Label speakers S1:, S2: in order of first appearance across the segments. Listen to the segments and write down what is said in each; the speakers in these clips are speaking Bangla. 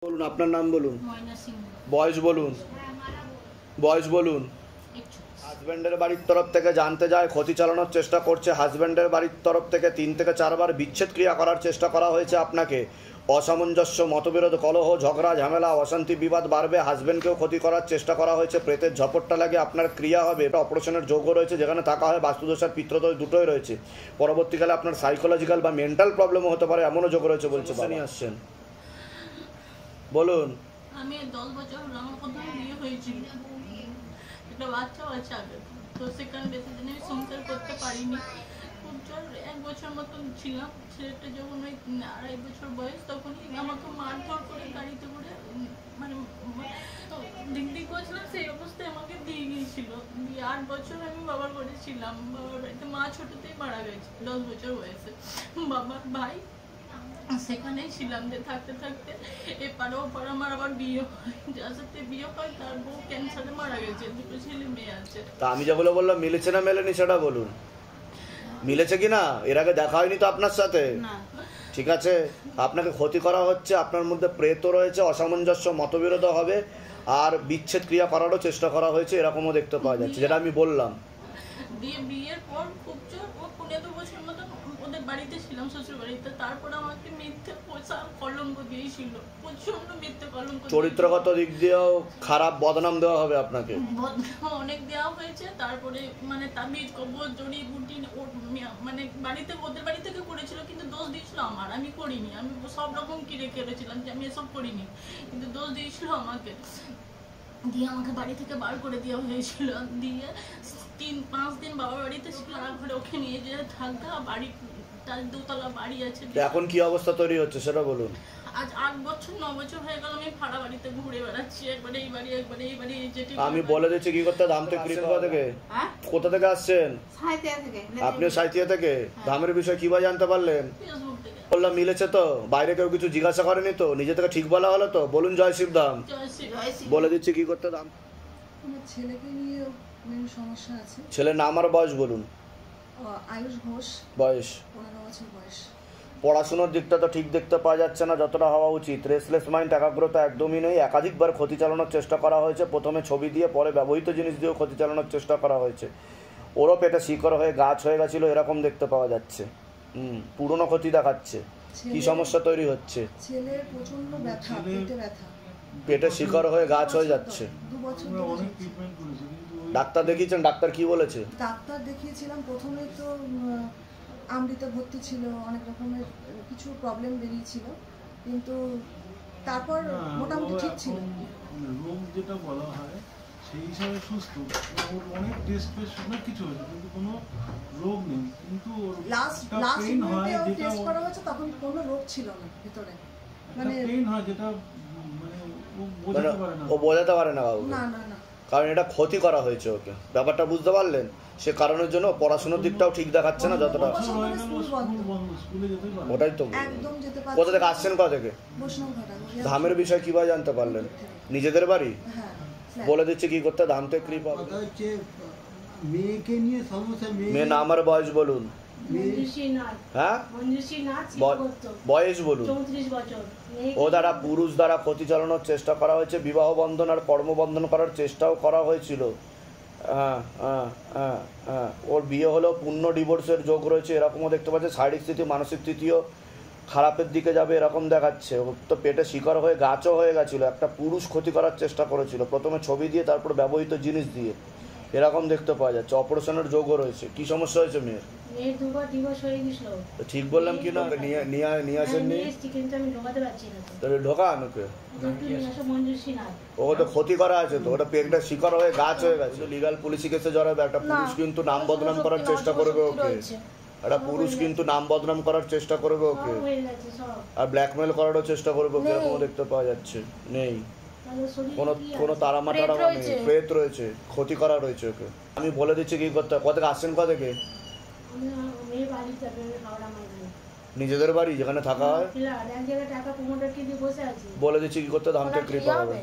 S1: বলুন, আপনার নাম বলুন,
S2: ময়না সিং।
S1: বয়স বলুন, বয়স বলুন। হাজব্যান্ডের বাড়ির তরফ থেকে জানতে যায় ক্ষতি চালানোর চেষ্টা করছে। হাজব্যান্ডের বাড়ির তরফ থেকে 3 থেকে 4 বার বিচ্ছেদ ক্রিয়া করার চেষ্টা করা হয়েছে আপনাকে। অসামঞ্জস্য, মতবিরোধ, কলহ, ঝগড়া, ঝামেলা, অশান্তি, বিবাদ বাড়বে। হাজব্যান্ডকেও ক্ষতি করার চেষ্টা করা হয়েছে। প্রেতের ঝপটটা লাগে আপনার ক্রিয়া হবে। এটা অপারেশনের যোগ্য রয়েছে, যেখানে থাকা হয় বাস্তুদোষ আর পিত্রদোষ দুটোই রয়েছে। পরবর্তীকালে আপনার সাইকোলজিক্যাল বা মেন্টাল প্রবলেমও হতে পারে, এমনও যোগ্য রয়েছে বলছে। নিয়ে আসছেন, বলুন।
S2: আমি 10 বছর হলো আমার প্রথম বিয়ে হয়েছিল, একটা বাচ্চাও আছে আগে। তো সেখানে বেশি দিন আমি সংসার করতে পারিনি। খুব জোর 1 বছর মতন ছিলাম। ছেলেটা যখন ওই 2.5 বছর বয়স, তখনই আমাকে মারধর করে গাড়িতে করে মানে দিক করেছিলাম। সেই অবস্থায় আমাকে দিয়ে গিয়েছিল। 8 বছর আমি বাবার বাড়ি ছিলাম। বাবার বাড়িতে মা ছোটতেই মারা গেছে 10 বছর বয়সে। বাবার ভাই সেখানেই ছিলাম। যে থাকতে থাকতে এপারে ওপারে আমার আবার বিয়ে হয়। যার সাথে বিয়ে হয় তার বউ ক্যান্সারে মারা গেছে। 2 ছেলে মেয়ে আছে।
S1: তা আমি যেগুলো বললাম মিলেছে না মেলেনি সেটা বলুন। মিলেছে কি না? এর আগে দেখা হয়নি তো আপনার সাথে?
S2: না।
S1: ঠিক আছে, আপনাকে ক্ষতি করা হচ্ছে। আপনার মধ্যে প্রেতও রয়েছে, অসামঞ্জস্য, মতবিরোধ হবে, আর বিচ্ছেদ ক্রিয়া করারও চেষ্টা করা হয়েছে, এরকমও দেখতে পাওয়া যাচ্ছে, যেটা আমি বললাম।
S2: বিয়ের পর খুব জোর 15 বছর মতন ওদের বাড়িতে ছিলাম, শ্বশুর বাড়িতে। তারপর আমাকে মিথ্যে কলঙ্ক দিয়েছিল, প্রচন্ড মিথ্যে কলঙ্ক।
S1: চরিত্রগত দিক দিয়েও খারাপ বদনাম দেওয়া হবে আপনাকে।
S2: অনেক দেওয়া হয়েছে। তারপরে মানে তাবিজ, কবজ, জড়ি বুটি মানে বাড়িতে ওদের বাড়ি থেকে করেছিল, কিন্তু দোষ দিয়েছিল আমার। আমি করিনি। আমি সব রকম কিনে কেড়েছিলাম যে আমি এসব করিনি, কিন্তু দোষ দিয়েছিল আমাকে। দিয়ে আমাকে বাড়ি থেকে বার করে দেওয়া হয়েছিল। দিয়ে 3-5 দিন বাবার বাড়িতে ছিল, আর ঘরে ওকে নিয়ে যে থাকা বাড়ি, তার 2 তলা বাড়ি আছে।
S1: এখন কি অবস্থা তৈরি হচ্ছে সেটা বলুন।
S2: আজ 8 বছর 9 বছর হয়ে গেল আমি ভাড়া বাড়িতে ঘুরে বেড়াচ্ছি। একবারে এই বাড়ি, একবারে এই বাড়ি। যেটি
S1: আমি বলে দিচ্ছি কি করতে। ধাম থেকে কোথা থেকে আসছেন? আপনিও সাঁইথিয়া থেকে? ধামের বিষয় কিভাবে জানতে পারলেন?
S2: ফেসবুক থেকে।
S1: বললাম মিলেছে তো? বাইরে কেউ কিছু জিজ্ঞাসা করেনি তো? নিজে থেকে ঠিক বলা হলো তো? বলুন জয় শিবধাম। বলে দিচ্ছি কি করতে। ধাম
S3: ছেলেকে নিয়ে মেন সমস্যা আছে।
S1: ছেলের নাম আর বয়স বলুন।
S3: আয়ুষ ঘোষ,
S1: বয়স
S3: 15 বছর বয়স।
S1: পড়াশোনার দিকটা তো ঠিক দেখতে পাওয়া যাচ্ছে না যতটা হওয়া উচিত। রেসলেস মাইন্ড, একাগ্রতা একদমই নেই। একাধিকবার ক্ষতি চালানোর চেষ্টা করা হয়েছে। প্রথমে ছবি দিয়ে, পরে ব্যবহৃত জিনিস দিয়েও ক্ষতি চালানোর চেষ্টা করা হয়েছে। ওরও পেটে শিকড় হয়ে গাছ হয়ে গেছিলো, এরকম দেখতে পাওয়া যাচ্ছে। পুরনো ক্ষতি দেখাচ্ছে। কি সমস্যা তৈরি হচ্ছে?
S3: ছেলের প্রচন্ড ব্যথা, পেটে ব্যথা,
S1: পেটে শিকড় হয়ে গাছ হয়ে যাচ্ছে।
S3: 2 বছর
S1: ডাক্তার দেখিয়েছেন? ডাক্তার কি বলেছে?
S3: ডাক্তার দেখিয়েছিলাম। প্রথমে তো আমৃতে ভর্তি ছিল, অনেক রকমের কিছু প্রবলেম বেরিয়েছিল, কিন্তু তারপর মোটামুটি ঠিক ছিল।
S4: রোগ যেটা বলা হয় সেই হিসাবে সুস্থ। অনেক টেস্ট ফেস্ট অনেক কিছু হয়েছে, কিন্তু কোনো রোগ নেই। কিন্তু
S3: লাস্ট ট্রিটমেন্টে টেস্ট করা হয়েছে, তখন কোনো রোগ ছিল না ভিতরে।
S4: মানে পেইন হয়, যেটা মানে
S1: ও বোঝাতে পারে না বাবু।
S3: না না না,
S1: কারণ এটা ক্ষতি করা হয়েছে ওকে। ব্যাপারটা বুঝতে পারলেন? সে কারণের জন্য পড়াশোনার দিকটাও ঠিক দেখাচ্ছে না যতটা। ওটাই তো। কোথা থেকে আসছেন? কোথা থেকে? ধামের বিষয় কিভাবে জানতে পারলেন? নিজেদের বাড়ি? বলে দিচ্ছি কি করতে। ধাম থেকে কৃপা।
S5: মেয়েকে নিয়ে সমস্যা।
S1: মেয়ে নাম আর বয়স বলুন। হ্যাঁ, বয়স বলুন। ও দ্বারা পুরুষ দ্বারা ক্ষতি চালানোর চেষ্টা করা হয়েছে। বিবাহ বন্ধন আর কর্মবন্ধন করার চেষ্টাও করা হয়েছিল। ওর বিয়ে হলেও পূর্ণ ডিভোর্সের যোগ রয়েছে, এরকমও দেখতে পাচ্ছে। শারীরিক স্থিতি, মানসিক স্থিতিও খারাপের দিকে যাবে, এরকম দেখাচ্ছে। ওর তো পেটে শিকড় হয়ে গাছও হয়ে গেছিলো। একটা পুরুষ ক্ষতি করার চেষ্টা করেছিল, প্রথমে ছবি দিয়ে, তারপর ব্যবহৃত জিনিস দিয়ে, এরকম দেখতে পাওয়া যাচ্ছে। অপারেশনের যোগও রয়েছে। কি সমস্যা হয়েছে মেয়ের? ঠিক বললাম কি না? নিয়ে আসেননি? ঢোকান ওকে। ওকে তো ক্ষতি করা আছে তো। ওটা পেটটা শিকড় হয়ে গাছ হয়ে গেছে। লিগাল পুলিশি কেসে জড়াবে। একটা পুরুষ কিন্তু নাম বদনাম করার চেষ্টা করবে ওকে। একটা পুরুষ কিন্তু নাম বদনাম করার চেষ্টা করবে ওকে, আর ব্ল্যাকমেল করারও চেষ্টা করবে ওকে, এরকমও দেখতে পাওয়া যাচ্ছে। নেই কোনো তারামাটারা নেই, প্রেত রয়েছে, ক্ষতি করা রয়েছে ওকে। আমি বলে দিচ্ছি কি করতে। কোথা থেকে আসছেন? কোথা থেকে? নিজেদের বাড়ি যেখানে থাকা হয়? বলে দিচ্ছি কি করতে। ধাম থেকে কৃপা হবে।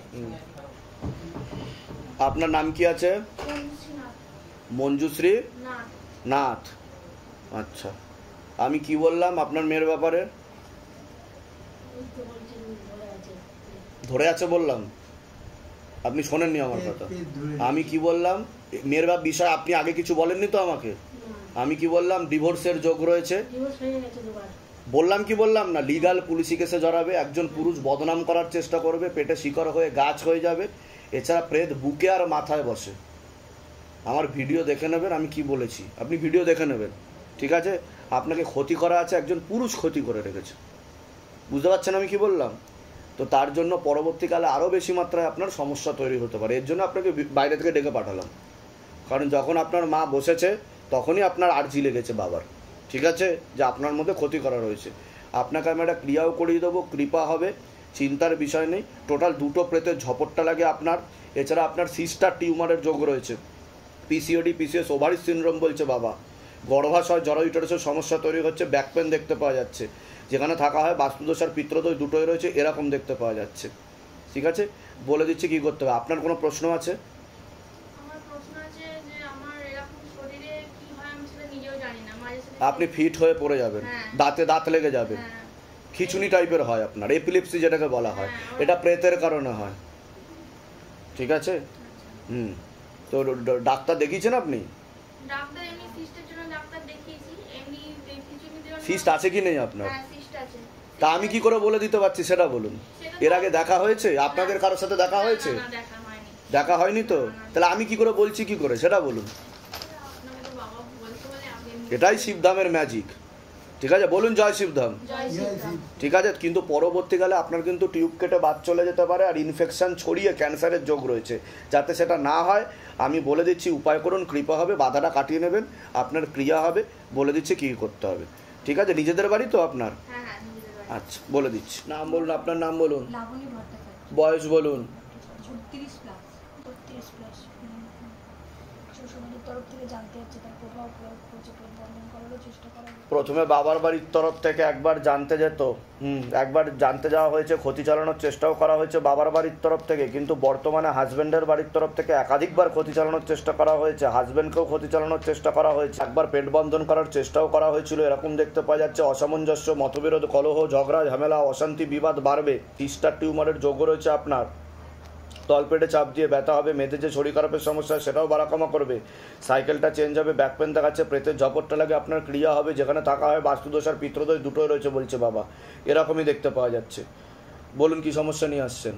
S1: আপনার নাম কি আছে? মঞ্জুশ্রী নাথ। আচ্ছা, আমি কি বললাম আপনার মেয়ের ব্যাপারে? ধরে আছে বললাম, আপনি শোনেননি আমার কথা। আমি কি বললাম মেয়ের বিষয়ে আপনি আগে কিছু বলেননি তো আমাকে। আমি কি বললাম ডিভোর্সের যোগ রয়েছে, বললাম কি বললাম না, লিগাল পুলিশি কেসে জড়াবে, একজন পুরুষ বদনাম করার চেষ্টা করবে, পেটে শিকড় হয়ে গাছ হয়ে যাবে, এছাড়া প্রেত বুকে আর মাথায় বসে। আমার ভিডিও দেখে নেবেন আমি কি বলেছি, আপনি ভিডিও দেখে নেবেন, ঠিক আছে। আপনাকে ক্ষতি করা আছে, একজন পুরুষ ক্ষতি করে রেখেছে, বুঝতে পারছেন আমি কি বললাম। তো তার জন্য পরবর্তীকালে আরও বেশি মাত্রায় আপনার সমস্যা তৈরি হতে পারে, এর জন্য আপনাকে বাইরে থেকে ডেকে পাঠালাম। কারণ যখন আপনার মা বসেছে তখনই আপনার আর্জি লেগেছে বাবার, ঠিক আছে, যে আপনার মধ্যে ক্ষতি করা রয়েছে। আপনাকে আমি একটা ক্রিয়াও করিয়ে দেবো, কৃপা হবে, চিন্তার বিষয় নেই। টোটাল 2টো প্রেতের ঝপটটা লাগে আপনার। এছাড়া আপনার সিস্টার টিউমারের যোগ রয়েছে, পিসিওডি, পিসিএস, ওভারি সিনড্রোম বলছে বাবা, গর্ভাশয়, জরায়ুটারাসের সমস্যা তৈরি হচ্ছে, ব্যাক পেন দেখতে পাওয়া যাচ্ছে, যেখানে থাকা হয় বাস্তুদোষ আর পিত্রদোষ দুটোই রয়েছে, এরকম দেখতে পাওয়া যাচ্ছে, ঠিক আছে। বলে দিচ্ছি কী করতে হবে। আপনার কোনো প্রশ্ন আছে? আপনি ফিট হয়ে পড়ে যাবেন, দাঁতে দাঁত লেগে যাবে, খিচুনি টাইপের হয় আপনার, এপিলেপসি যেটাকে বলা হয়, এটা প্রেতের কারণে হয়, ঠিক আছে। তো ডাক্তার দেখিয়েছেন আপনি? সিস্ট আছে কি নেই আপনার? তা আমি কি করে বলে দিতে পারছি সেটা বলুন। এর আগে দেখা হয়েছে আপনাদের কারোর সাথে? দেখা হয়েছে? দেখা হয়নি তো, তাহলে আমি কি করে বলছি কি করে সেটা বলুন। এটাই শিবধামের ম্যাজিক, ঠিক আছে। বলুন জয় শিবধাম, ঠিক আছে। কিন্তু পরবর্তীকালে আপনার কিন্তু টিউব কেটে বাদ চলে যেতে পারে, আর ইনফেকশন ছড়িয়ে ক্যান্সারের যোগ রয়েছে। যাতে সেটা না হয় আমি বলে দিচ্ছি, উপায় করুন, কৃপা হবে, বাধাটা কাটিয়ে নেবেন, আপনার ক্রিয়া হবে, বলে দিচ্ছি কী করতে হবে, ঠিক আছে। নিজেদের বাড়ি তো আপনার? আচ্ছা বলে দিচ্ছি। নাম বলুন, আপনার নাম বলুন, বয়স বলুন। প্রথমে বাবার বাড়ির তরফ থেকে একবার জানতে যেত, একবার জানতে যাওয়া হয়েছে, ক্ষতি চালানোর চেষ্টাও করা হয়েছে বাবার বাড়ির তরফ থেকে, কিন্তু বর্তমানে হাজব্যান্ডের বাড়ির তরফ থেকে একাধিকবার ক্ষতি চালানোর চেষ্টা করা হয়েছে, হাজব্যান্ডকেও ক্ষতি চালানোর চেষ্টা করা হয়েছে, একবার পেট বন্ধন করার চেষ্টাও করা হয়েছিল, এরকম দেখতে পাওয়া যাচ্ছে। অসামঞ্জস্য, মতবিরোধ, কলহ, ঝগড়া, ঝামেলা, অশান্তি, বিবাদ বাড়বে। সিস্টার টিউমারের যোগ রয়েছে আপনার, তলপেটে চাপ দিয়ে ব্যথা হবে, মেয়েদের যে শরীর খারাপের সমস্যা সেটাও বাড়াকমা করবে, সাইকেলটা চেঞ্জ হবে, ব্যাক পেন দেখাচ্ছে, প্রেতের ঝপটটা লাগে, আপনার ক্রিয়া হবে, যেখানে থাকা হয় বাস্তুদোষ আর পিত্রদোষ দুটোই রয়েছে বলছে বাবা, এরকমই দেখতে পাওয়া যাচ্ছে। বলুন কি সমস্যা নিয়ে আসছেন?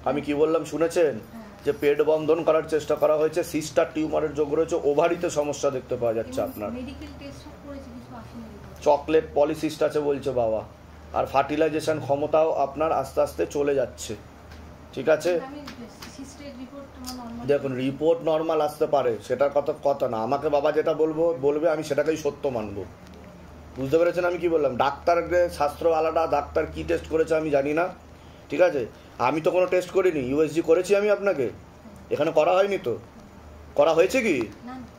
S1: আমি কি বললাম শুনেছেন? যে পেট বন্ধন করার চেষ্টা করা হয়েছে, সিস্টার টিউমারের যোগ রয়েছে, ওভারিতে সমস্যা দেখতে পাওয়া যাচ্ছে আপনার, চকলেট পলিসিস্ট আছে বলছে বাবা, আর ফার্টিলাইজেশন ক্ষমতাও আপনার আস্তে আস্তে চলে যাচ্ছে, ঠিক আছে। দেখুন রিপোর্ট নর্মাল আসতে পারে, সেটার কথা না, আমাকে বাবা যেটা বলবে আমি সেটাকেই সত্য মানব, বুঝতে পেরেছেন আমি কি বললাম। ডাক্তারদের শাস্ত্র আলাদা, ডাক্তার কি টেস্ট করেছে আমি জানি না, ঠিক আছে। আমি তো কোনো টেস্ট করিনি, ইউএসজি করেছি আমি আপনাকে, এখানে করা হয়নি তো, করা হয়েছে কি?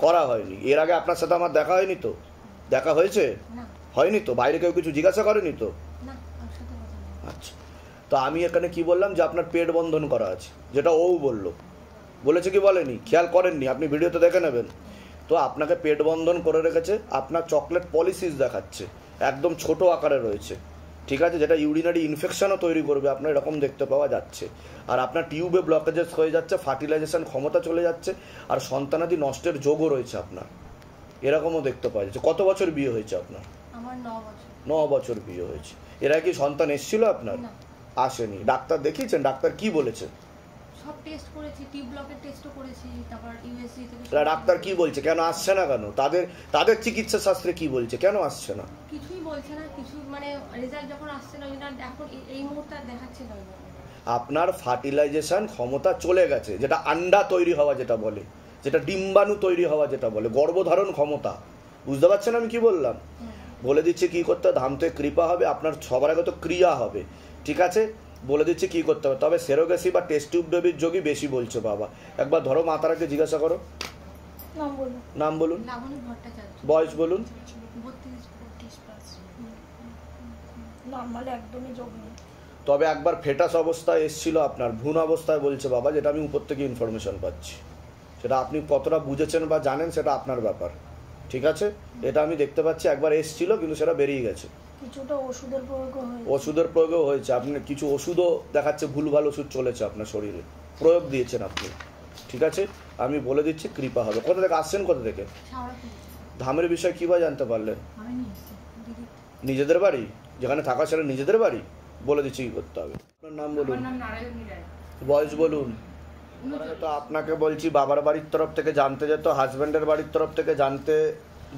S1: করা হয়নি। এর আগে আপনার সাথে আমার দেখা হয়নি তো? দেখা হয়েছে? হয়নি তো? বাইরে কেউ কিছু জিজ্ঞাসা করেনি তো? আচ্ছা, তো আমি এখানে কি বললাম যে আপনার পেট বন্ধন করা আছে, যেটা ও বলেছে কি বলেনি, খেয়াল করেননি, আপনি ভিডিওতে দেখে নেবেন। তো আপনাকে পেট বন্ধন করে রেখেছে, আপনার চকলেট পলিসিস দেখাচ্ছে, একদম ছোট আকারে রয়েছে, ঠিক আছে, যেটা ইউরিনারি ইনফেকশনও তৈরি করবে আপনার, এরকম দেখতে পাওয়া যাচ্ছে। আর আপনার টিউবে ব্লকেজেস হয়ে যাচ্ছে, ফার্টিলাইজেশন ক্ষমতা চলে যাচ্ছে, আর সন্তানাদি নষ্টের যোগও রয়েছে আপনার, এরকমও দেখতে পাওয়া যাচ্ছে। কত বছর বিয়ে হয়েছে আপনার?
S3: আমার 9 বছর।
S1: 9 বছর বিয়ে হয়েছে। এরা কি সন্তান এসেছিল আপনার? আসেনি। ডাক্তার দেখিয়েছেন? ডাক্তার কি বলেছে?
S3: সব টেস্ট করেছি, টিউব ব্লকের টেস্টও করেছি, তারপর ইউএসজি থেকে।
S1: ডাক্তার কি বলছে, কেন আসছে না কেন? তাদের চিকিৎসা শাস্ত্রে কি বলছে, কেন আসছে না?
S3: কিছুই বলছে না, কিছু মানে রেজাল্ট যখন আসছে না, এখন এই মুহূর্তে দেখাচ্ছে না।
S1: আপনার ফার্টিলাইজেশন ক্ষমতা চলে গেছে, যেটা আন্ডা তৈরি হওয়া যেটা বলে, যেটা ডিম্বাণু তৈরি হওয়া যেটা বলে, গর্ভধারণ ক্ষমতা, বুঝতে পারছেন আমি কি বললাম? বলে দিচ্ছি কি করতে হবে, ধাম থেকে কৃপা হবে, আপনার সবার আগে তো ক্রিয়া হবে, ঠিক আছে। বলে দিচ্ছি কি করতে হবে। তবে সেরোগেসি বা টেস্ট টিউব বেবির যোগই বেশি বলছে বাবা। একবার ধরো মাতারাকে জিজ্ঞাসা করো, নাম বলুন, বয়স বলুন। তবে একবার ফেটাস অবস্থায় এসেছিল আপনার, ভ্রূণ অবস্থায় বলছে বাবা, যেটা আমি উপর থেকে ইনফরমেশন পাচ্ছি, সেটা আপনি কতটা বুঝেছেন বা জানেন সেটা আপনার ব্যাপার, ঠিক আছে। এটা আমি দেখতে পাচ্ছি একবার এসেছিল, কিন্তু সেটা বেরিয়ে গেছে।
S3: কিছুটা ওষুধের প্রয়োগও হয়েছে।
S1: ওষুধের প্রয়োগও হয়েছে, আপনি কিছু ওষুধও দেখাচ্ছে ভুলভাল ওষুধ চলেছে আপনার শরীরে, প্রয়োগ দিয়েছেন আপনি। ঠিক আছে, আমি বলে দিচ্ছি কৃপা হবে। কোথা থেকে আসছেন, কোথা থেকে? ধামের বিষয় কিভাবে জানতে পারলেন? নিজেদের বাড়ি, যেখানে থাকা ছিল নিজেদের বাড়ি? বলে দিচ্ছি কি করতে হবে। আপনার নাম বলুন, বয়স বলুন। তো আপনাকে বলছি বাবার বাড়ির তরফ থেকে জানতে যেত, হাজব্যান্ডের বাড়ির তরফ থেকে জানতে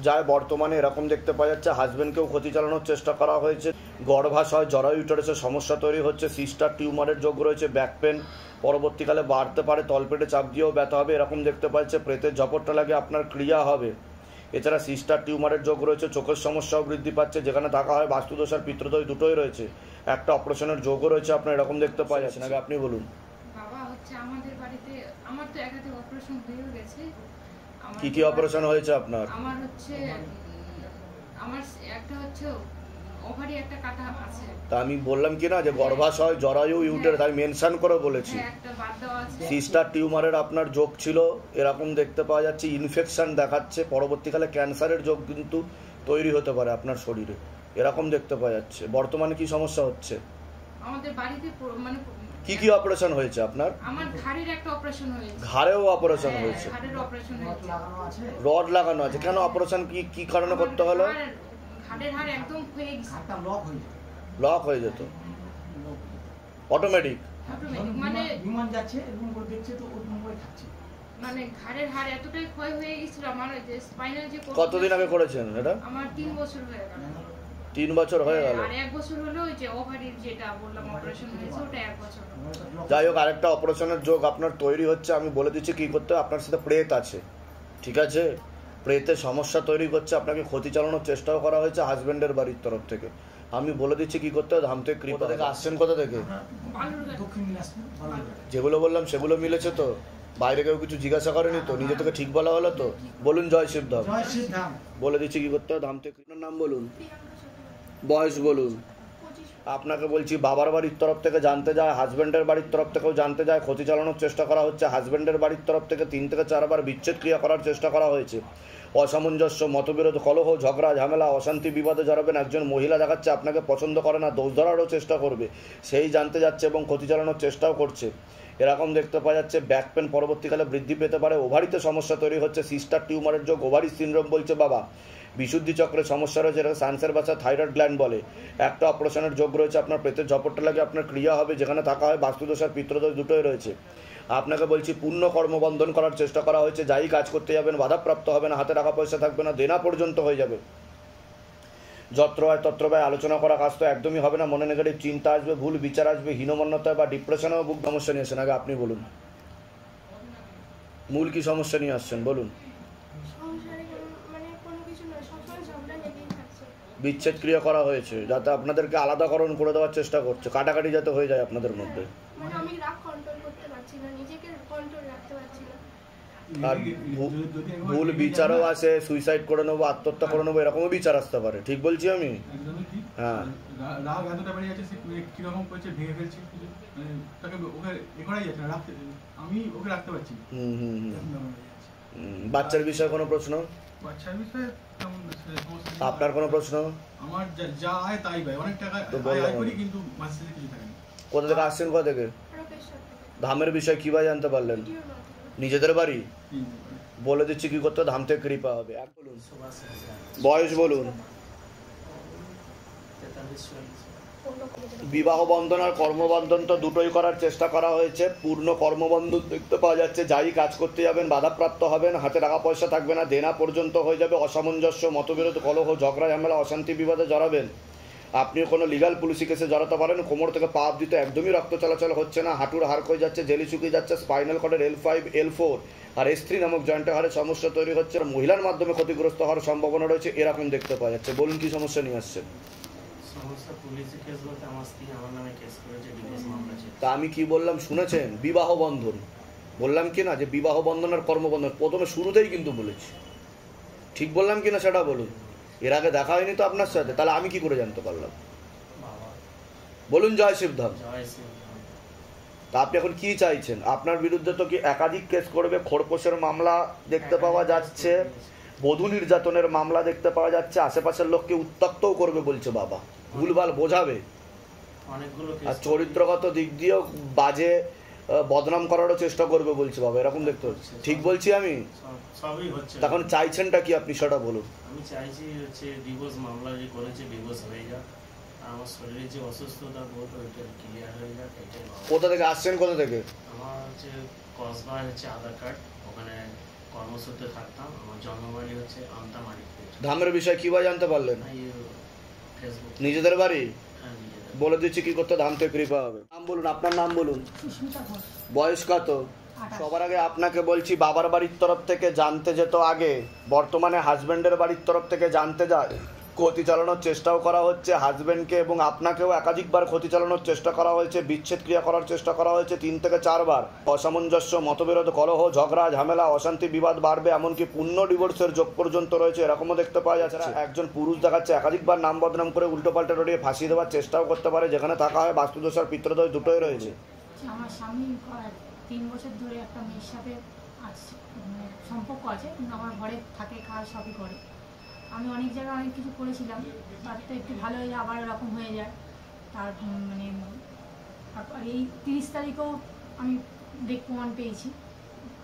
S1: যায়। বর্তমানে এরকম দেখতে পাওয়া যাচ্ছে হাজব্যান্ডকেও ক্ষতি চালানোর চেষ্টা করা হয়েছে, গর্ভাশয় জরায়ু ইউটারাসের সমস্যা তৈরি হচ্ছে, সিস্টার টিউমারের যোগ রয়েছে, ব্যাক পেন পরবর্তীকালে বাড়তে পারে, তলপেটে চাপ দিয়েও ব্যথা হবে এরকম দেখতে পাচ্ছে, প্রেতের ঝপটটা লাগে আপনার ক্রিয়া হবে। এছাড়া সিস্টার টিউমারের যোগ রয়েছে, চোখের সমস্যাও বৃদ্ধি পাচ্ছে, যেখানে থাকা হয় বাস্তুদোষ আর পিতৃদোষ দুটোই রয়েছে, একটা অপারেশনের যোগও রয়েছে আপনার, এরকম দেখতে পাওয়া যাচ্ছে। নাকি আপনি বলুন।
S5: বাবা হচ্ছে আমাদের বাড়িতে আমার তো একাধিক অপারেশন হয়ে গেছে।
S1: কি কি অপারেশন হয়েছে আপনার?
S5: আমার হচ্ছে আমার একটা হচ্ছে ওভারি একটা কাটা আছে।
S1: তা আমি বললাম কি না যে গর্ভাশয় জরায়ু ইউটারাস, আমি মেনশন করে বলেছি।
S5: একটা বাদ দেওয়া আছে।
S1: সিস্টার টিউমারের আপনার যোগ ছিল, এরকম দেখতে পাওয়া যাচ্ছে, ইনফেকশন দেখাচ্ছে, পরবর্তীকালে ক্যান্সারের যোগ কিন্তু তৈরি হতে পারে আপনার শরীরে, এরকম দেখতে পাওয়া যাচ্ছে। বর্তমানে কি সমস্যা হচ্ছে?
S5: আমাদের বাড়িতে মানে
S1: কি কি অপারেশন হয়েছে আপনার?
S5: আমার ঘাড়ের একটা অপারেশন হয়েছে।
S1: ঘাড়েও অপারেশন হয়েছে?
S5: ঘাড়ের অপারেশন হয়েছে।
S1: রড লাগানো আছে? কেন অপারেশন, কি কি কারণে করতে হলো?
S5: ঘাড়ের হাড় একদম ক্ষয়ে গেছে,
S1: ব্লক হয়ে যেত অটোমেটিক।
S5: মানে
S6: বিমান যাচ্ছে এরকম করে দেখছে তো ওরকম করে খাচ্ছে,
S5: মানে ঘাড়ের হাড় এতটাই ক্ষয় হয়ে গিয়েছিল আমার, যে স্পাইনাল যে
S1: কতদিন আগে করেছেন এটা?
S5: আমার 3 বছর হয়ে গেল।
S1: 3 বছর হয়ে গেল।
S5: আর 1 বছর হলো ওই যে ওভারির যেটা বললাম অপারেশন হয়েছে ওটা 1 বছর।
S1: যাই হোক, আরেকটা অপারেশনের যোগ আপনার তৈরি হচ্ছে, আমি বলে দিচ্ছি কি করতে হবে। আপনার সাথে প্রেত আছে, ঠিক আছে? প্রেতের সমস্যা তৈরি করছে, আপনাকে ক্ষতি চালানোর চেষ্টাও করা হয়েছে হাজব্যান্ডের বাড়ির তরফ থেকে। আমি বলে দিচ্ছি কি করতে হবে। ধাম থেকে কৃপা থেকে আসছেন কোথা থেকে?
S6: দক্ষিণ দিনাজপুর বালুরঘাট।
S1: যেগুলো বললাম সেগুলো মিলেছে তো? বাইরে কেউ কিছু জিজ্ঞাসা করেনি তো? নিজে থেকে ঠিক বলা হলো তো? বলুন জয় শিবধাম।
S6: জয় শ্রী ধাম।
S1: বলে দিচ্ছি কি করতে হবে। ধাম থেকে আপনার নাম বলুন, বয়স বলুন। আপনাকে বলছি বাবার বাড়ির তরফ থেকে জানতে যায়, হাজব্যান্ডের বাড়ির তরফ থেকেও জানতে যায়, ক্ষতি চালানোর চেষ্টা করা হচ্ছে। হাজব্যান্ডের বাড়ির তরফ থেকে 3 থেকে 4 বার বিচ্ছেদ ক্রিয়া করার চেষ্টা করা হয়েছে। অসামঞ্জস্য, মতবিরোধ, কলহ, ঝগড়া, ঝামেলা, অশান্তি, বিবাদে জড়াবেন। একজন মহিলা দেখাচ্ছে আপনাকে পছন্দ করে না, দোষ ধরারও চেষ্টা করবে, সেই জানতে যাচ্ছে এবং ক্ষতি চালানোর চেষ্টাও করছে, এরকম দেখতে পাওয়া যাচ্ছে। ব্যাক পেন পরবর্তীকালে বৃদ্ধি পেতে পারে, ওভারিতে সমস্যা তৈরি হচ্ছে, সিস্টার টিউমারের যোগ, ওভারি সিনড্রোম বলছে বাবা। বিশুদ্ধি চক্রের সমস্যা রয়েছে, যেটা সানসের বাচ্চা থাইরয়েড গ্ল্যান্ড বলে। একটা অপারেশনের যোগ রয়েছে, আপনার পেটের ঝপটটা লাগে আপনার ক্রিয়া হবে, যেখানে থাকা হয় বাস্তুদোষ আর পিতৃদোষ দুটোই রয়েছে। আপনাকে বলছি পূর্ণ কর্মবন্ধন করার চেষ্টা করা হয়েছে, যাই কাজ করতে যাবেন বাধাপ্রাপ্ত হবে না, হাতে টাকা পয়সা থাকবে না, দেনা পর্যন্ত হয়ে যাবে। যত্র হয় তত্র ব্যয়, আলোচনা করা কাজ তো একদমই হবে না, মনে নেগেটিভ চিন্তা আসবে, ভুল বিচার আসবে, হীনমন্যতা বা ডিপ্রেশনেও বুক সমস্যা নিয়ে আসেন। আগে আপনি বলুন, মূল কি সমস্যা নিয়ে আসছেন বলুন। বিচ্ছেদ ক্রিয়া করা হয়েছে, যাতে আপনাদেরকে আলাদাকরণ করে দেওয়ার চেষ্টা করছে, কাটাকাটি যাতে হয়ে যায় আপনাদের মধ্যে। আর ভুল বিচারও আসে, সুইসাইড করে নেবো, আত্মহত্যা করে নেবো, এরকমও বিচার আসতে পারে। ঠিক বলছি আমি? হ্যাঁ।
S4: রাগ এতটা বেড়ে যাচ্ছে, সে কিরকম করছে, ভেঙে ফেলছে, তাকে ওকে এ করাই যাচ্ছে না, রাখতে আমি ওকে রাখতে পারছি।
S1: বাচ্চার বিষয়ে কোনো প্রশ্ন?
S4: বাচ্চার বিষয়ে
S1: আপনার কোনো প্রশ্ন?
S4: আমার যা আয় তাই ভাই, অনেক টাকা আয় করি কিন্তু মাসে কিছু থাকে না।
S1: কোথা থেকে আসছেন, কোথা থেকে? ধামের বিষয় কিভাবে জানতে পারলেন? নিজেদের বাড়ি? বলে দিচ্ছি কি করতে, ধাম থেকে কৃপা হবে। বলুন, বয়স বলুন। বিবাহ বন্ধন আর কর্মবন্ধন তো দুটোই করার চেষ্টা করা হয়েছে। পূর্ণ কর্মবন্ধন দেখতে পাওয়া যাচ্ছে, যাই কাজ করতে যাবেন বাধাপ্রাপ্ত হবেন, হাতে টাকা পয়সা থাকবে না, দেনা পর্যন্ত হয়ে যাবে, অসামঞ্জস্য, মতবিরোধ, কলহ, ঝগড়া, ঝামেলা, অশান্তি, বিবাদে জড়াবেন। আপনিও কোনো লিগাল পুলিশি কেসে জড়াতে পারেন। কোমর থেকে পা অবধি তো একদমই রক্ত চলাচল হচ্ছে না, হাঁটুর হাড় ক্ষয়ে যাচ্ছে, জেলি শুকিয়ে যাচ্ছে, স্পাইনাল কর্ডের L5, L4 আর S3 নামক জয়েন্টের হাড়ে সমস্যা তৈরি হচ্ছে, মহিলার মাধ্যমে ক্ষতিগ্রস্ত হওয়ার সম্ভাবনা রয়েছে, এরকম দেখতে পাওয়া যাচ্ছে। বলুন কি সমস্যা নিয়ে আসছেন? তা আমি কি বললাম শুনেছেন? বিবাহ বন্ধন বললাম কি না, যে বিবাহ বন্ধন আর কর্মবন্ধন প্রথমে শুরুতেই কিন্তু বলেছি। ঠিক বললাম কিনা সেটা বলুন। এর আগে দেখা হয়নি তো আপনার সাথে, তাহলে আমি কি করে জানতে পারলাম? বলুন জয় শিবধাম। তা আপনি এখন কি চাইছেন? আপনার বিরুদ্ধে তো কি একাধিক কেস করবে, খোরপোশের মামলা দেখতে পাওয়া যাচ্ছে, বধূ নির্যাতনের মামলা দেখতে পাওয়া যাচ্ছে, আশেপাশের লোককে উত্ত্যক্তও করবে বলছে বাবা। ভুলভাল বোঝাবে,
S7: অনেকগুলো
S1: আর চরিত্রগত দিক দিয়েও বাজে বদনাম করারও চেষ্টা করবে বলছে বাবা, এরকম দেখতে হচ্ছে। ঠিক বলছি আমি?
S7: সবই হচ্ছে।
S1: তখন চাইছেনটা কি আপনি সেটা বলুন।
S7: আমি চাইছি হচ্ছে ডিভোর্স মামলা যে করেছে ডিভোর্স হয়ে যাক, আর আমার শরীরে যে অসুস্থতা বোধ ওইটা ক্লিয়ার হয়ে যাক, এটাই ভালো।
S1: কোথা থেকে আসছেন, কোথা থেকে?
S7: আমার হচ্ছে কসবা হচ্ছে আধার কার্ড, ওখানে কর্মসূত্রে থাকতাম। আমার জন্মবাড়ি হচ্ছে আমতামারি।
S1: ধামের বিষয় কি বা জানতে পারলেন?
S7: ফেসবুক।
S1: নিজেদের বাড়ি?
S7: হ্যাঁ, নিজেদের।
S1: বলে দিচ্ছি কি করতে ধাম থেকে কৃপা হবে। নাম বলুন, আপনার নাম বলুন।
S3: সুস্মিতা ঘোষ।
S1: বয়স কত? সবার আগে আপনাকে বলছি, বাবার বাড়ির তরফ থেকে জানতে যেত আগে, বর্তমানে হাজবেন্ডের বাড়ির তরফ থেকে জানতে যায়, ক্ষতি চালানোর চেষ্টাও করা হচ্ছে হাজবেন্ডকে, এবং আপনাকেও একাধিকবার ক্ষতি চালানোর চেষ্টা করা হয়েছে, বিচ্ছেদ ক্রিয়া করার চেষ্টা করা হয়েছে 3 থেকে 4 বার। অসামঞ্জস্য, মতবিরোধ, কলহ, ঝগড়া, ঝামেলা, অশান্তি, বিবাদ বাড়বে, এমনকি পূর্ণ ডিভোর্সের যোগ পর্যন্ত রয়েছে, এরকমও দেখতে পাওয়া যাচ্ছে। একজন পুরুষ দেখাচ্ছে একাধিকবার নাম বদনাম করে উল্টোপাল্টা রটিয়ে ফাঁসিয়ে দেওয়ার চেষ্টাও করতে পারে, যেখানে থাকা হয় বাস্তুদোষ আর পিতৃদোষ দুটোই রয়েছে।
S8: আমার স্বামী 3 বছর ধরে একটা মেয়ের সাথে সম্পর্ক আছে, আমার ঘরে থাকে, খাওয়া সবই করে। আমি অনেক জায়গায় অনেক কিছু করেছিলাম, তার তো একটু ভালো হয়ে যায়, আবার এরকম হয়ে যায়। তার মানে তারপর এই 30 তারিখেও আমি প্রমাণ পেয়েছি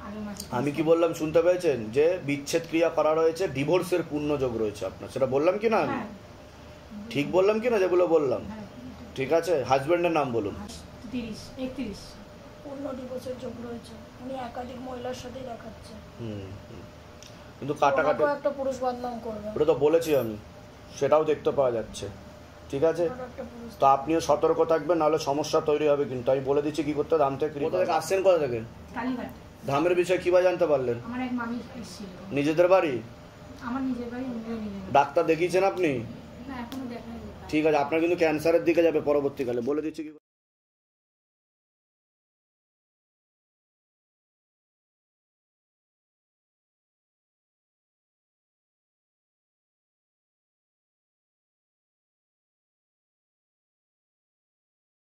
S8: আগের মাসে।
S1: আমি কি বললাম শুনতে পেয়েছেন? যে বিচ্ছেদ ক্রিয়া করা রয়েছে, ডিভোর্সের পূর্ণ যোগ রয়েছে আপনার, সেটা বললাম কি না আমি? ঠিক বললাম কি না যেগুলো বললাম? ঠিক আছে, হাজবেন্ডের নাম বলুন।
S8: 31
S9: পূর্ণ ডিভোর্সের যোগ রয়েছে, উনি একাধিক মহিলার সাথেই দেখাচ্ছে।
S1: কিন্তু কাটাকাটি
S9: একটা পুরুষ বদনাম করবে,
S1: ওটা তো বলেছি আমি, সেটাও দেখতে পাওয়া যাচ্ছে। ঠিক আছে, তো আপনিও সতর্ক থাকবেন, নাহলে সমস্যা তৈরি হবে। কিন্তু আমি বলে দিচ্ছি কি করতে। ধাম থেকে কোথা থেকে আসছেন, কোথা থেকে?
S8: কালীঘাট।
S1: ধামের বিষয়ে কি বা জানতে পারলেন?
S8: আমার এক মামি এসেছিল।
S1: নিজেদের বাড়ি?
S8: আমার নিজের বাড়ি।
S1: ডাক্তার দেখিয়েছেন আপনি?
S8: না, এখনো দেখাইনি।
S1: ঠিক আছে, আপনার কিন্তু ক্যান্সারের দিকে যাবে পরবর্তীকালে, বলে দিচ্ছি কি।